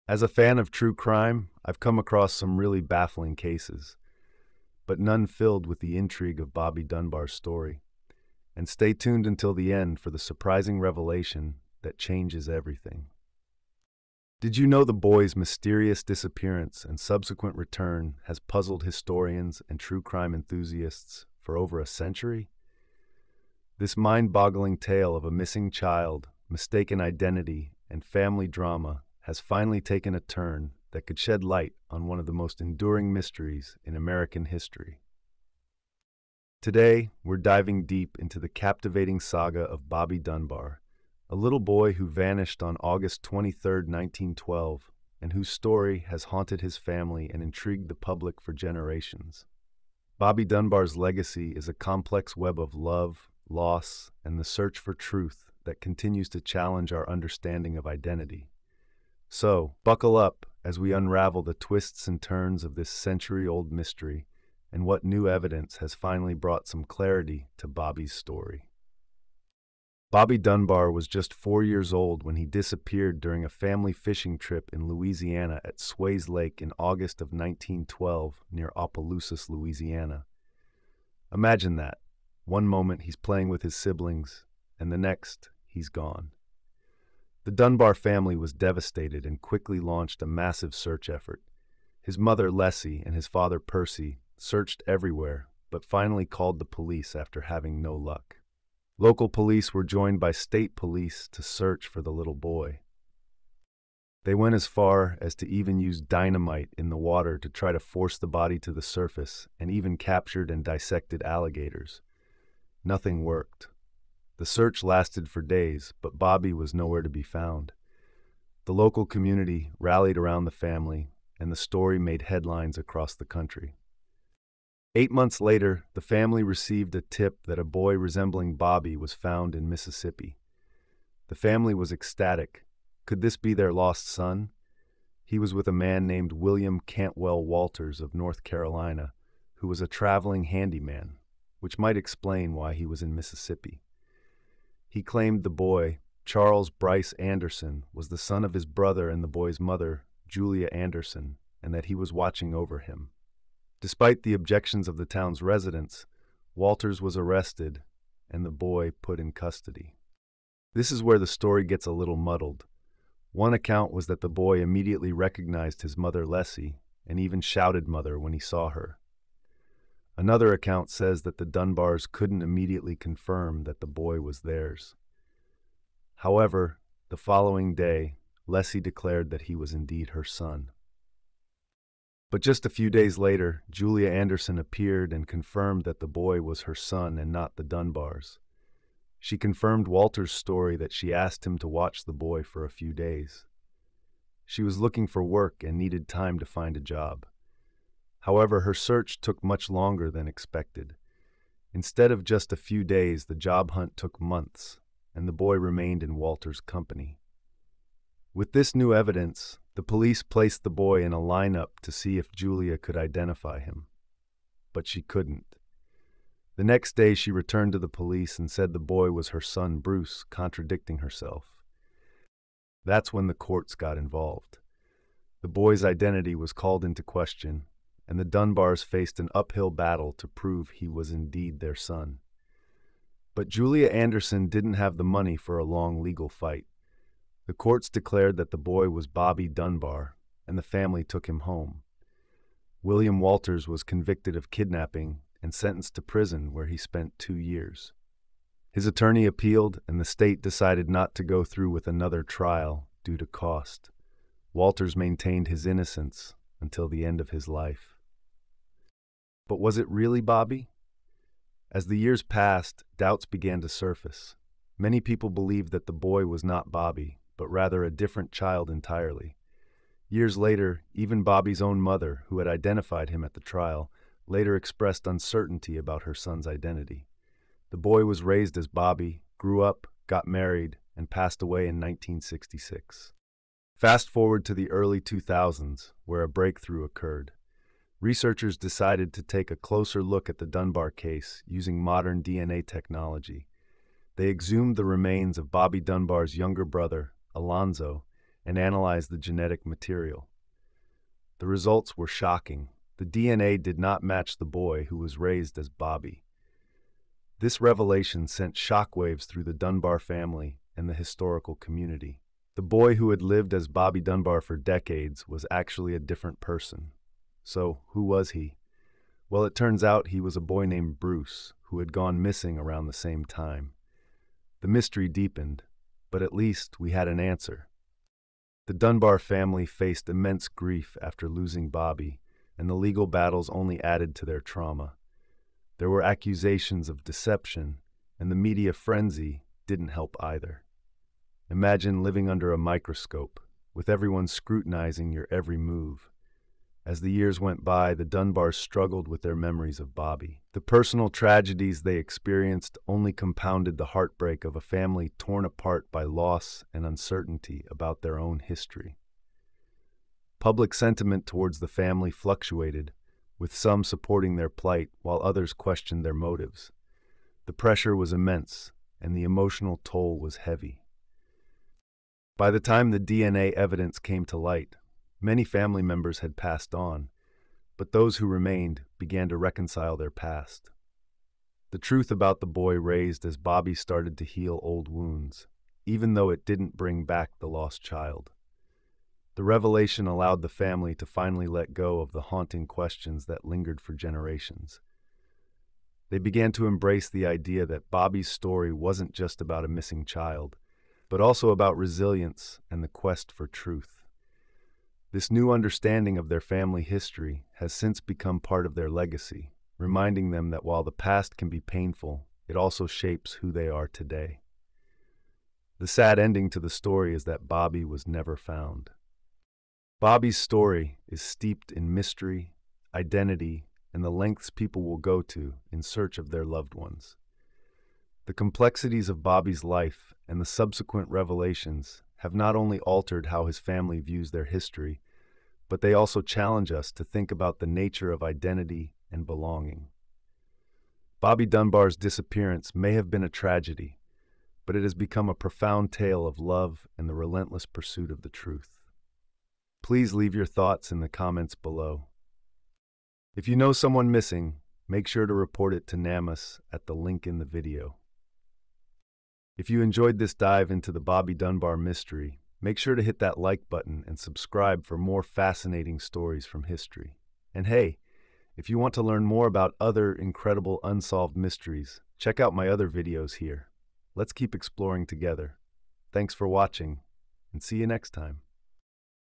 As a fan of true crime, I've come across some really baffling cases, but none filled with the intrigue of Bobby Dunbar's story. And stay tuned until the end for the surprising revelation that changes everything. Did you know the boy's mysterious disappearance and subsequent return has puzzled historians and true crime enthusiasts for over a century? This mind-boggling tale of a missing child, mistaken identity, and family drama has finally taken a turn that could shed light on one of the most enduring mysteries in American history. Today, we're diving deep into the captivating saga of Bobby Dunbar, a little boy who vanished on August 23, 1912, and whose story has haunted his family and intrigued the public for generations. Bobby Dunbar's legacy is a complex web of love, loss, and the search for truth that continues to challenge our understanding of identity. So, buckle up as we unravel the twists and turns of this century-old mystery and what new evidence has finally brought some clarity to Bobby's story. Bobby Dunbar was just 4 years old when he disappeared during a family fishing trip in Louisiana at Swayze Lake in August of 1912 near Opelousas, Louisiana. Imagine that. One moment he's playing with his siblings, and the next, he's gone. The Dunbar family was devastated and quickly launched a massive search effort. His mother, Leslie, and his father, Percy, searched everywhere, but finally called the police after having no luck. Local police were joined by state police to search for the little boy. They went as far as to even use dynamite in the water to try to force the body to the surface, and even captured and dissected alligators. Nothing worked. The search lasted for days, but Bobby was nowhere to be found. The local community rallied around the family, and the story made headlines across the country. 8 months later, the family received a tip that a boy resembling Bobby was found in Mississippi. The family was ecstatic. Could this be their lost son? He was with a man named William Cantwell Walters of North Carolina, who was a traveling handyman, which might explain why he was in Mississippi. He claimed the boy, Charles Bryce Anderson, was the son of his brother and the boy's mother, Julia Anderson, and that he was watching over him. Despite the objections of the town's residents, Walters was arrested and the boy put in custody. This is where the story gets a little muddled. One account was that the boy immediately recognized his mother, Leslie, and even shouted "Mother" when he saw her. Another account says that the Dunbars couldn't immediately confirm that the boy was theirs. However, the following day, Leslie declared that he was indeed her son. But just a few days later, Julia Anderson appeared and confirmed that the boy was her son and not the Dunbars. She confirmed Walter's story that she asked him to watch the boy for a few days. She was looking for work and needed time to find a job. However, her search took much longer than expected. Instead of just a few days, the job hunt took months, and the boy remained in Walter's company. With this new evidence, the police placed the boy in a lineup to see if Julia could identify him. But she couldn't. The next day she returned to the police and said the boy was her son Bruce, contradicting herself. That's when the courts got involved. The boy's identity was called into question, and the Dunbars faced an uphill battle to prove he was indeed their son. But Julia Anderson didn't have the money for a long legal fight. The courts declared that the boy was Bobby Dunbar, and the family took him home. William Walters was convicted of kidnapping and sentenced to prison, where he spent 2 years. His attorney appealed, and the state decided not to go through with another trial due to cost. Walters maintained his innocence until the end of his life. But was it really Bobby? As the years passed, doubts began to surface. Many people believed that the boy was not Bobby, but rather a different child entirely. Years later, even Bobby's own mother, who had identified him at the trial, later expressed uncertainty about her son's identity. The boy was raised as Bobby, grew up, got married, and passed away in 1966. Fast forward to the early 2000s, where a breakthrough occurred. Researchers decided to take a closer look at the Dunbar case using modern DNA technology. They exhumed the remains of Bobby Dunbar's younger brother, Alonzo, and analyzed the genetic material. The results were shocking. The DNA did not match the boy who was raised as Bobby. This revelation sent shockwaves through the Dunbar family and the historical community. The boy who had lived as Bobby Dunbar for decades was actually a different person. So, who was he? Well, it turns out he was a boy named Bruce, who had gone missing around the same time. The mystery deepened, but at least we had an answer. The Dunbar family faced immense grief after losing Bobby, and the legal battles only added to their trauma. There were accusations of deception, and the media frenzy didn't help either. Imagine living under a microscope, with everyone scrutinizing your every move. As the years went by, the Dunbars struggled with their memories of Bobby. The personal tragedies they experienced only compounded the heartbreak of a family torn apart by loss and uncertainty about their own history. Public sentiment towards the family fluctuated, with some supporting their plight while others questioned their motives. The pressure was immense, and the emotional toll was heavy. By the time the DNA evidence came to light, many family members had passed on, but those who remained began to reconcile their past. The truth about the boy raised as Bobby started to heal old wounds, even though it didn't bring back the lost child. The revelation allowed the family to finally let go of the haunting questions that lingered for generations. They began to embrace the idea that Bobby's story wasn't just about a missing child, but also about resilience and the quest for truth. This new understanding of their family history has since become part of their legacy, reminding them that while the past can be painful, it also shapes who they are today. The sad ending to the story is that Bobby was never found. Bobby's story is steeped in mystery, identity, and the lengths people will go to in search of their loved ones. The complexities of Bobby's life and the subsequent revelations have not only altered how his family views their history, but they also challenge us to think about the nature of identity and belonging. Bobby Dunbar's disappearance may have been a tragedy, but it has become a profound tale of love and the relentless pursuit of the truth. Please leave your thoughts in the comments below. If you know someone missing, make sure to report it to NamUs at the link in the video. If you enjoyed this dive into the Bobby Dunbar mystery, make sure to hit that like button and subscribe for more fascinating stories from history. And hey, if you want to learn more about other incredible unsolved mysteries, check out my other videos here. Let's keep exploring together. Thanks for watching, and see you next time.